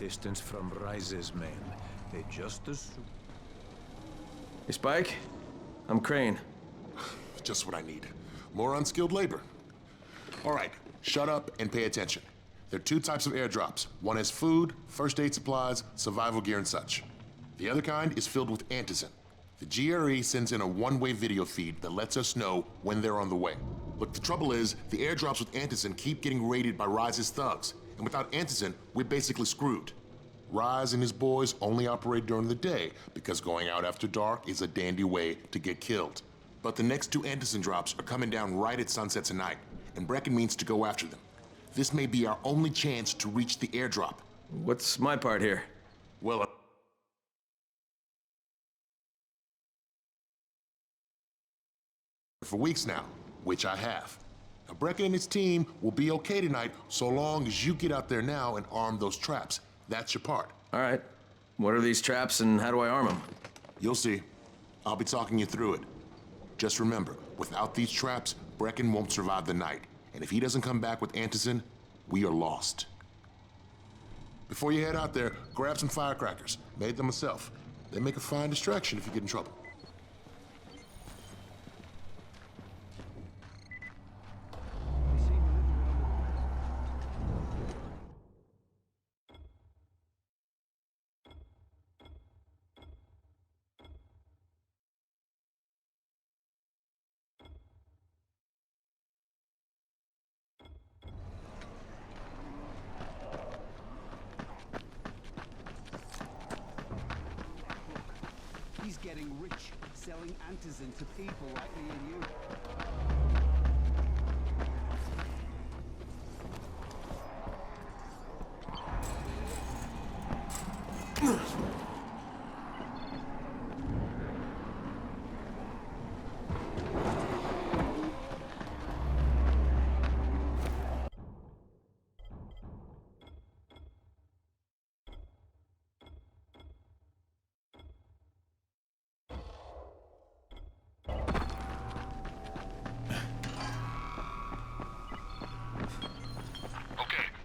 distance from Rise's men. They just as... Hey, Spike. I'm Crane. Just what I need. More unskilled labor. All right, shut up and pay attention. There are two types of airdrops. One has food, first aid supplies, survival gear, and such. The other kind is filled with antizin. The GRE sends in a one-way video feed that lets us know when they're on the way. Look, the trouble is, the airdrops with antizin keep getting raided by Rise's thugs, and without antizin, we're basically screwed. Rise and his boys only operate during the day because going out after dark is a dandy way to get killed. But the next two antizin drops are coming down right at sunset tonight, and Brecken means to go after them. This may be our only chance to reach the airdrop. What's my part here? Well, for weeks now, which I have. Now, Brecken and his team will be okay tonight so long as you get out there now and arm those traps. That's your part. All right. What are these traps and how do I arm them? You'll see. I'll be talking you through it. Just remember, without these traps, Brecken won't survive the night. And if he doesn't come back with antizin, we are lost. Before you head out there, grab some firecrackers. Made them myself. They make a fine distraction if you get in trouble. He's getting rich, selling antizin to people like me and you.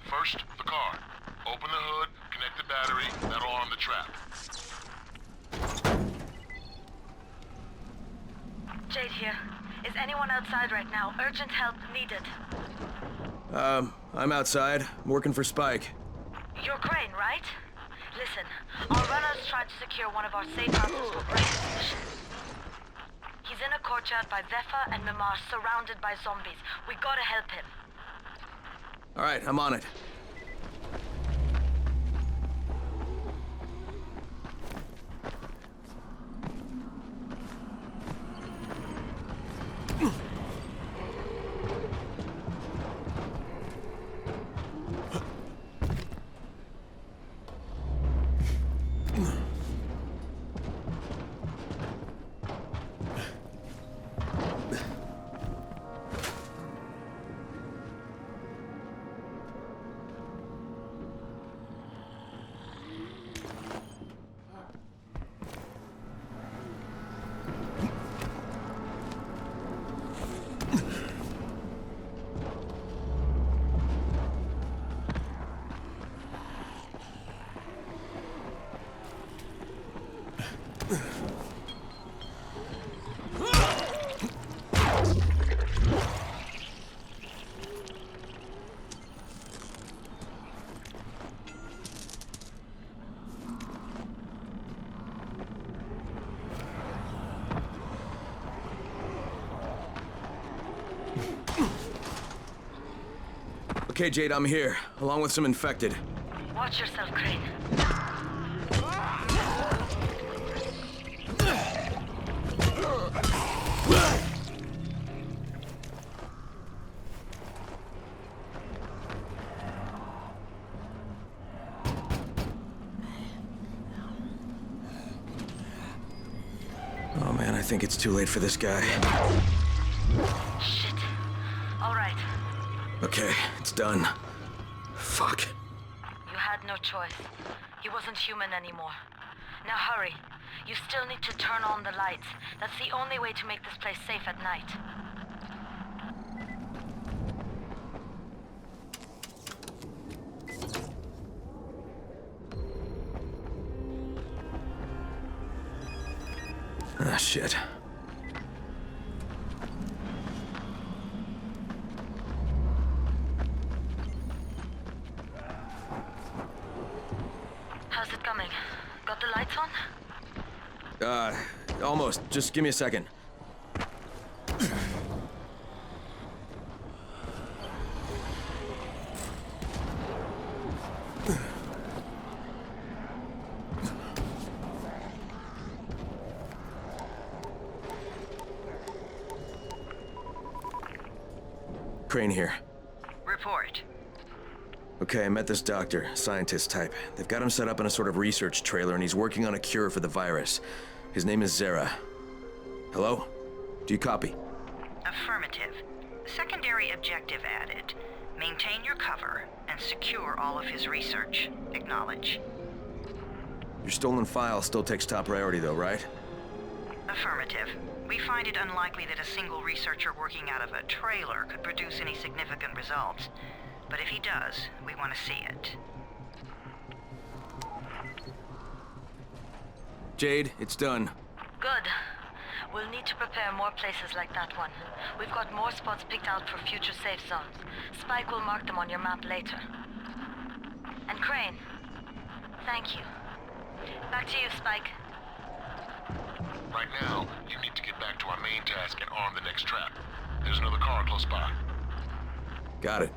First, the car. Open the hood, connect the battery, that'll arm the trap. Jade here. Is anyone outside right now? Urgent help needed. I'm outside. I'm working for Spike. You're Crane, right? Listen, our runners tried to secure one of our safe houses for Breaken's mission. He's in a courtyard by Zephyr and Mimar, surrounded by zombies. We gotta help him. All right, I'm on it. Okay, Jade, I'm here, along with some infected. Watch yourself, Crane. Oh man, I think it's too late for this guy. Shit. All right. Okay, it's done. Fuck. You had no choice. He wasn't human anymore. Now hurry. You still need to turn on the lights. That's the only way to make this place safe at night. Ah, shit. How's it coming? Got the lights on? Almost. Just give me a second. Crane here. Report. Okay, I met this doctor, scientist type. They've got him set up in a sort of research trailer, and he's working on a cure for the virus. His name is Zera. Hello? Do you copy? Affirmative. Secondary objective added. Maintain your cover and secure all of his research. Acknowledge. Your stolen file still takes top priority, though, right? Affirmative. We find it unlikely that a single researcher working out of a trailer could produce any significant results. But if he does, we want to see it. Jade, it's done. Good. We'll need to prepare more places like that one. We've got more spots picked out for future safe zones. Spike will mark them on your map later. And Crane, thank you. Back to you, Spike. Right now, you need to get back to our main task and arm the next trap. There's another car close by. Got it.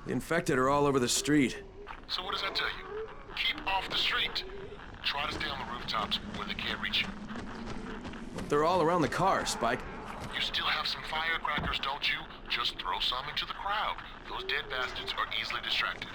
The infected are all over the street. So what does that tell you? Keep off the street. Try to stay on the rooftops where they can't reach you. They're all around the car, Spike. You still have some firecrackers, don't you? Just throw some into the crowd. Those dead bastards are easily distracted.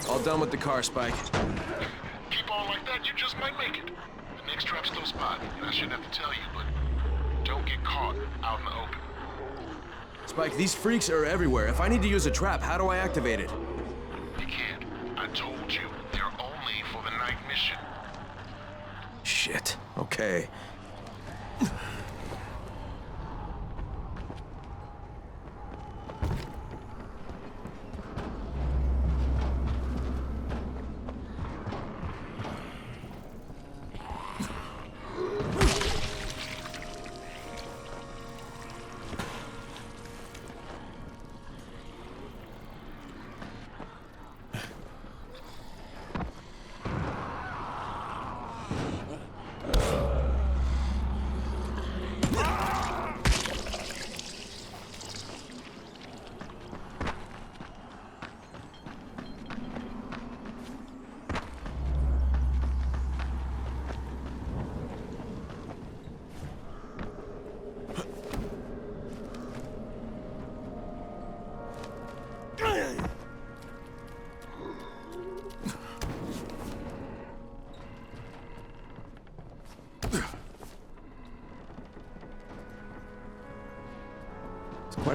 All done with the car, Spike. Keep on like that, you just might make it. The next trap's close by, and I shouldn't have to tell you, but don't get caught out in the open. Spike, these freaks are everywhere. If I need to use a trap, how do I activate it? You can't. I told you, they're only for the night mission. Shit. Okay.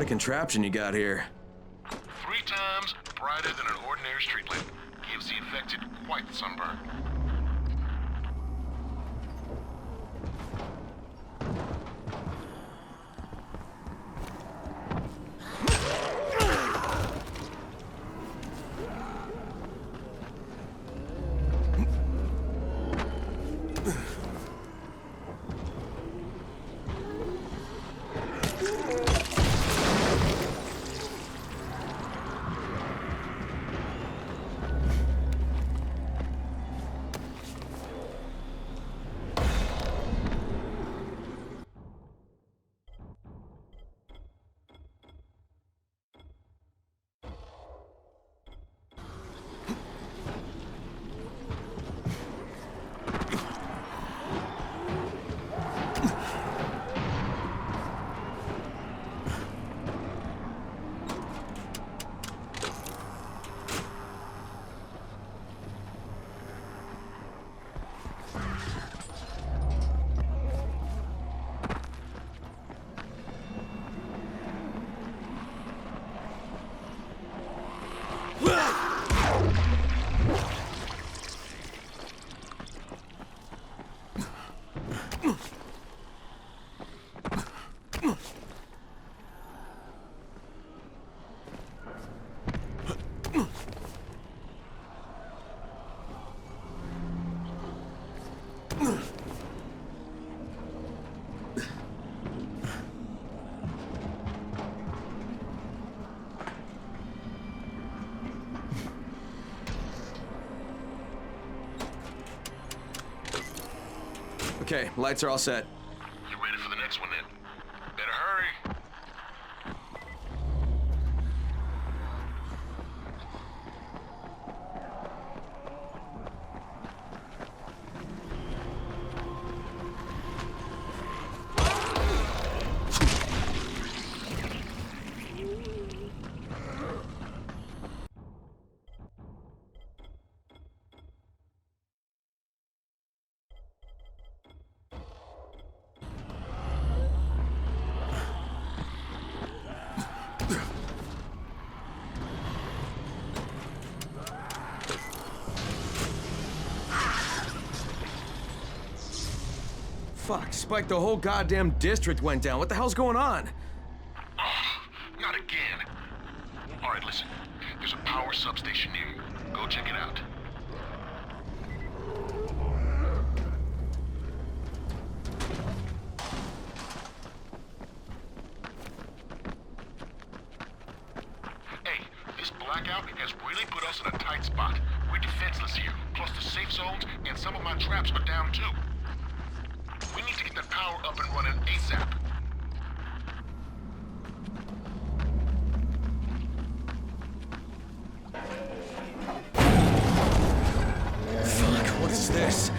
Quite a contraption you got here. 3 times brighter than an ordinary street lamp. Gives the infected quite the sunburn. Okay, lights are all set. You ready for the next one then? Better hurry. Fuck, Spike, the whole goddamn district went down. What the hell's going on? Oh, not again. All right, listen. There's a power substation near you. Go check it out. Hey, this blackout has really put us in a tight spot. We're defenseless here. Plus the safe zones and some of my traps are down too. We need to get that power up and running ASAP. Fuck, what is this?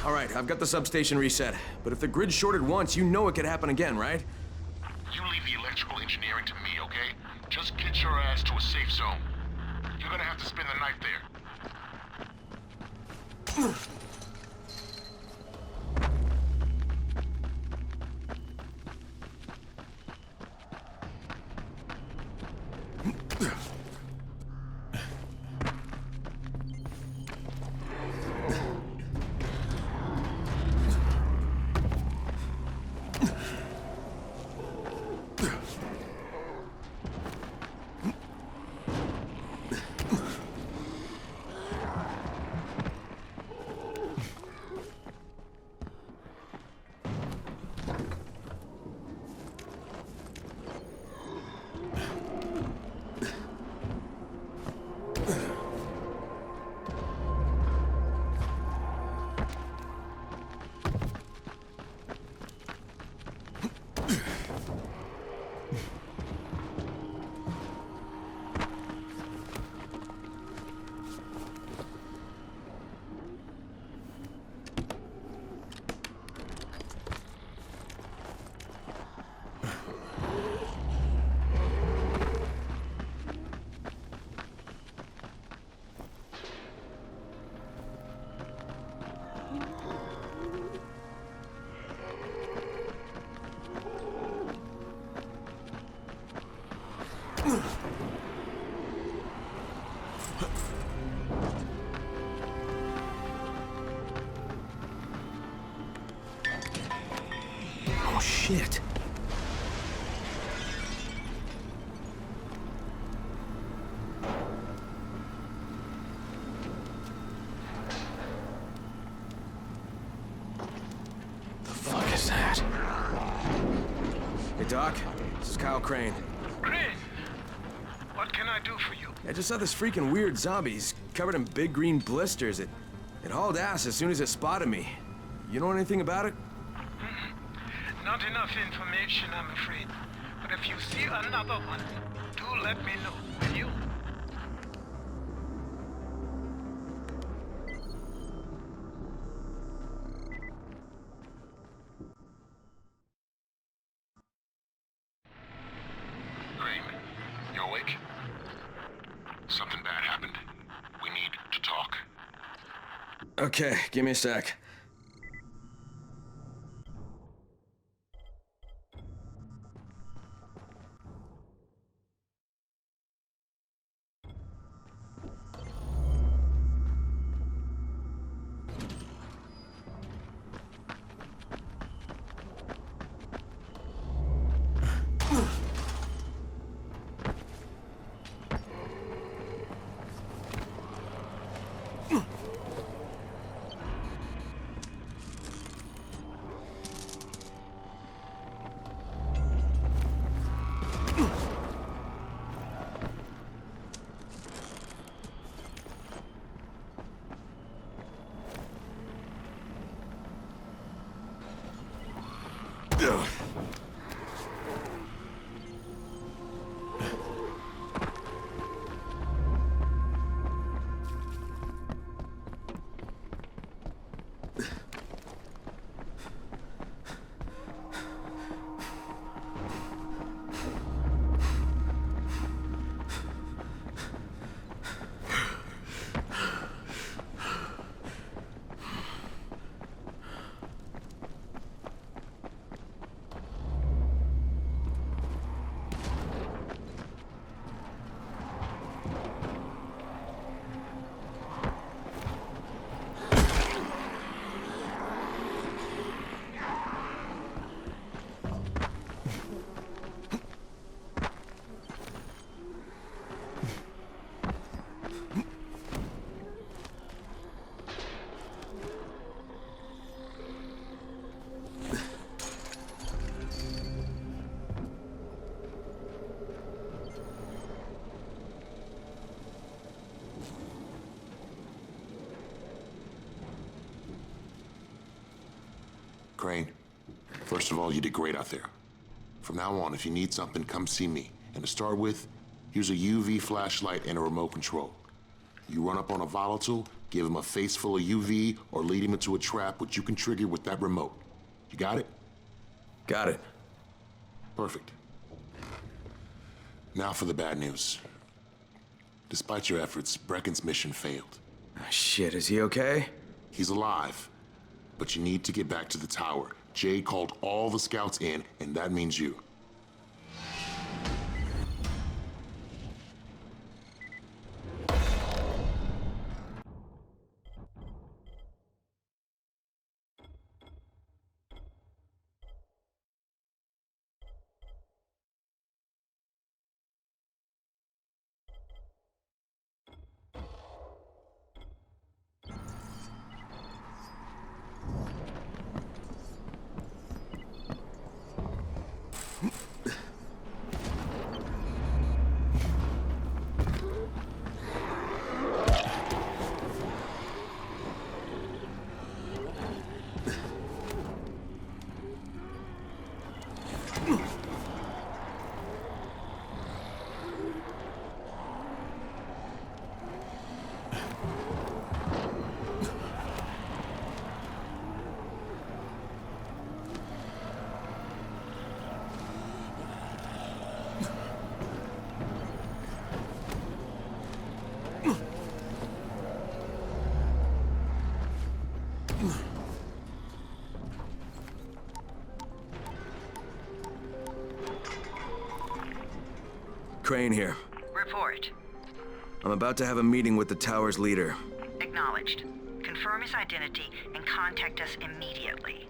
All right, I've got the substation reset. But if the grid's shorted once, you know it could happen again, right? You leave the electrical engineering to me, okay? Just get your ass to a safe zone. You're gonna have to spend the night there. Oh, shit. The fuck is that? Hey, Doc. This is Kyle Crane. Crane, what can I do for you? I just saw this freaking weird zombie. He's covered in big green blisters. It hauled ass as soon as it spotted me. You know anything about it? Not enough information, I'm afraid. But if you see another one, do let me know, will you? Crane, you awake? Something bad happened. We need to talk. Okay, give me a sec. Crane, first of all, you did great out there. From now on, if you need something, come see me. And to start with, use a UV flashlight and a remote control. You run up on a volatile, give him a face full of UV, or lead him into a trap which you can trigger with that remote. You got it? Got it. Perfect. Now for the bad news. Despite your efforts, Brecken's mission failed. Shit, is he okay? He's alive, but you need to get back to the tower. Jade called all the scouts in, and that means you. Crane here. Report. I'm about to have a meeting with the tower's leader. Acknowledged. Confirm his identity and contact us immediately.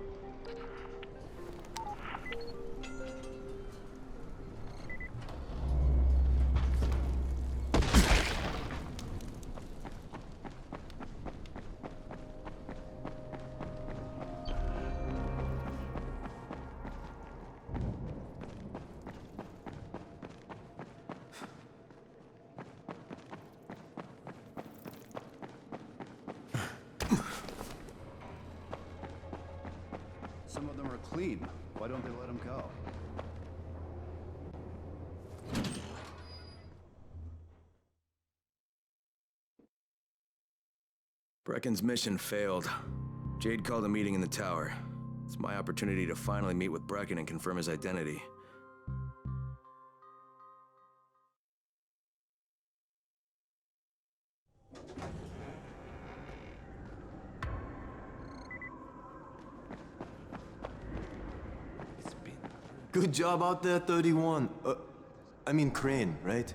Some of them are clean. Why don't they let them go? Brecken's mission failed. Jade called a meeting in the tower. It's my opportunity to finally meet with Brecken and confirm his identity. Good job out there, 31. I mean Crane, right?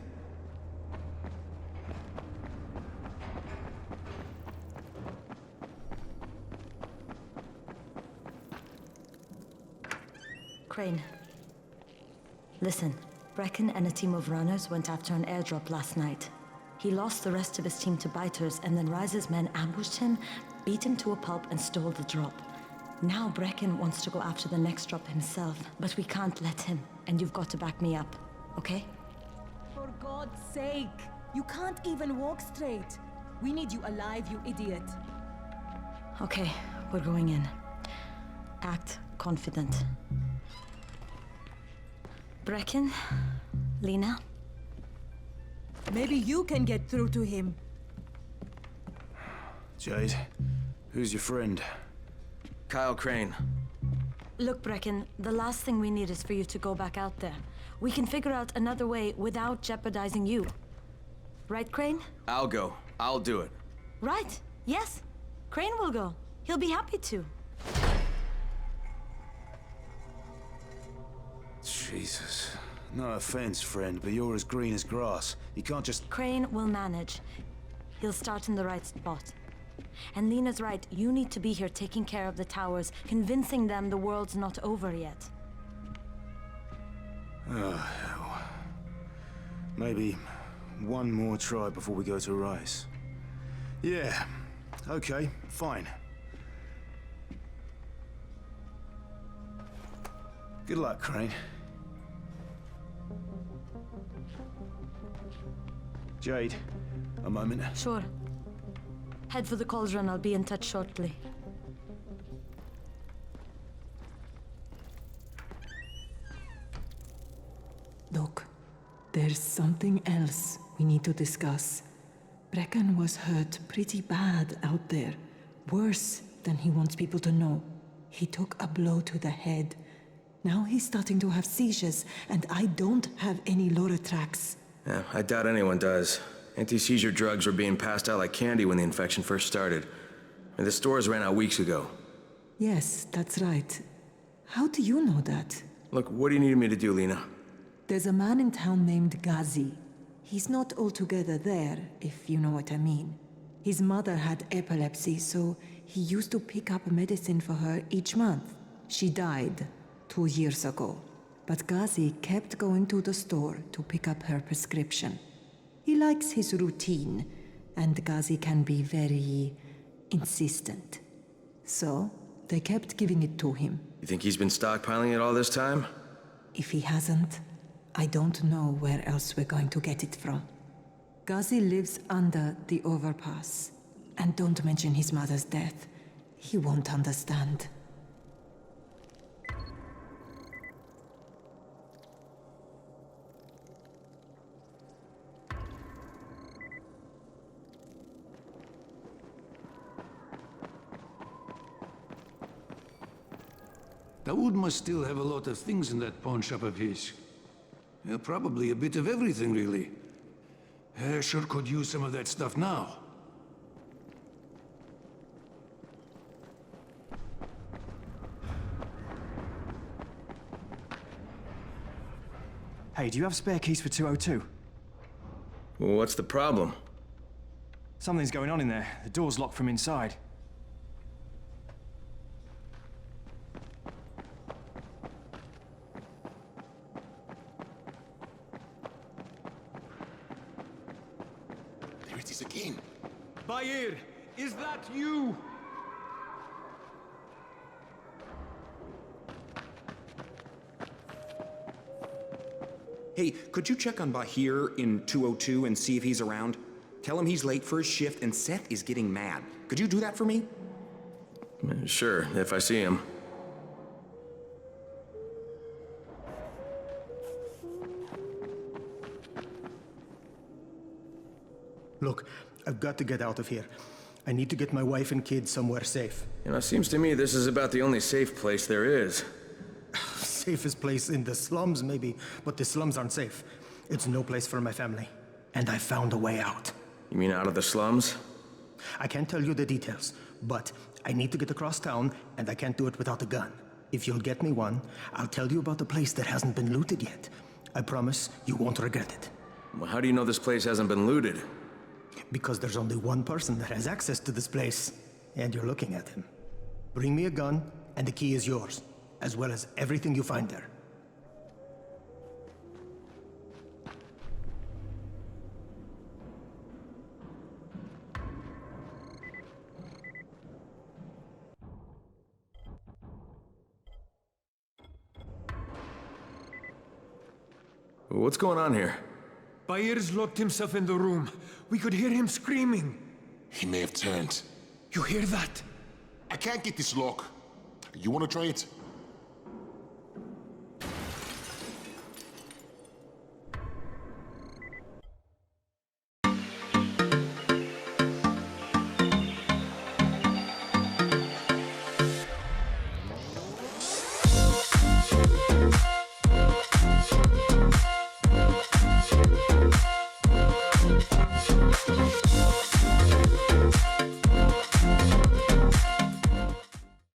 Crane. Listen, Brecken and a team of runners went after an airdrop last night. He lost the rest of his team to biters, and then Rise's men ambushed him, beat him to a pulp, and stole the drop. Now Brecken wants to go after the next drop himself, but we can't let him, and you've got to back me up, okay? For God's sake! You can't even walk straight. We need you alive, you idiot. Okay, we're going in. Act confident. Brecken? Lena? Maybe you can get through to him. Jade, who's your friend? Kyle Crane. Look, Brecken, the last thing we need is for you to go back out there. We can figure out another way without jeopardizing you. Right, Crane? I'll go. I'll do it. Right. Yes. Crane will go. He'll be happy to. Jesus. No offense, friend, but you're as green as grass. You can't just... Crane will manage. He'll start in the right spot. And Lena's right, you need to be here taking care of the towers, convincing them the world's not over yet. Oh, hell. Maybe one more try before we go to Rise. Yeah, okay, fine. Good luck, Crane. Jade, a moment. Sure. Head for the cauldron, I'll be in touch shortly. Look, there's something else we need to discuss. Brecken was hurt pretty bad out there. Worse than he wants people to know. He took a blow to the head. Now he's starting to have seizures, and I don't have any Loratrax. Yeah, I doubt anyone does. Anti-seizure drugs were being passed out like candy when the infection first started. And the stores ran out weeks ago. Yes, that's right. How do you know that? Look, what do you need me to do, Lena? There's a man in town named Ghazi. He's not altogether there, if you know what I mean. His mother had epilepsy, so he used to pick up medicine for her each month. She died 2 years ago, but Ghazi kept going to the store to pick up her prescription. He likes his routine, and Ghazi can be very insistent. So, they kept giving it to him. You think he's been stockpiling it all this time? If he hasn't, I don't know where else we're going to get it from. Ghazi lives under the overpass. And don't mention his mother's death. He won't understand. Dawood must still have a lot of things in that pawn shop of his. Yeah, probably a bit of everything, really. Sure could use some of that stuff now. Hey, do you have spare keys for 202? Well, what's the problem? Something's going on in there. The door's locked from inside. There it is again. Bayer, is that you? Hey, could you check on Bahir in 202 and see if he's around? Tell him he's late for his shift and Seth is getting mad. Could you do that for me? Sure, if I see him. Look, I've got to get out of here. I need to get my wife and kids somewhere safe. You know, it seems to me this is about the only safe place there is. Safest place in the slums, maybe, but the slums aren't safe. It's no place for my family. And I found a way out. You mean out of the slums? I can't tell you the details, but I need to get across town, and I can't do it without a gun. If you'll get me one, I'll tell you about a place that hasn't been looted yet. I promise you won't regret it. Well, how do you know this place hasn't been looted? Because there's only one person that has access to this place, and you're looking at him. Bring me a gun, and the key is yours, as well as everything you find there. What's going on here? Bayer's locked himself in the room. We could hear him screaming. He may have turned. You hear that? I can't get this lock. You want to try it?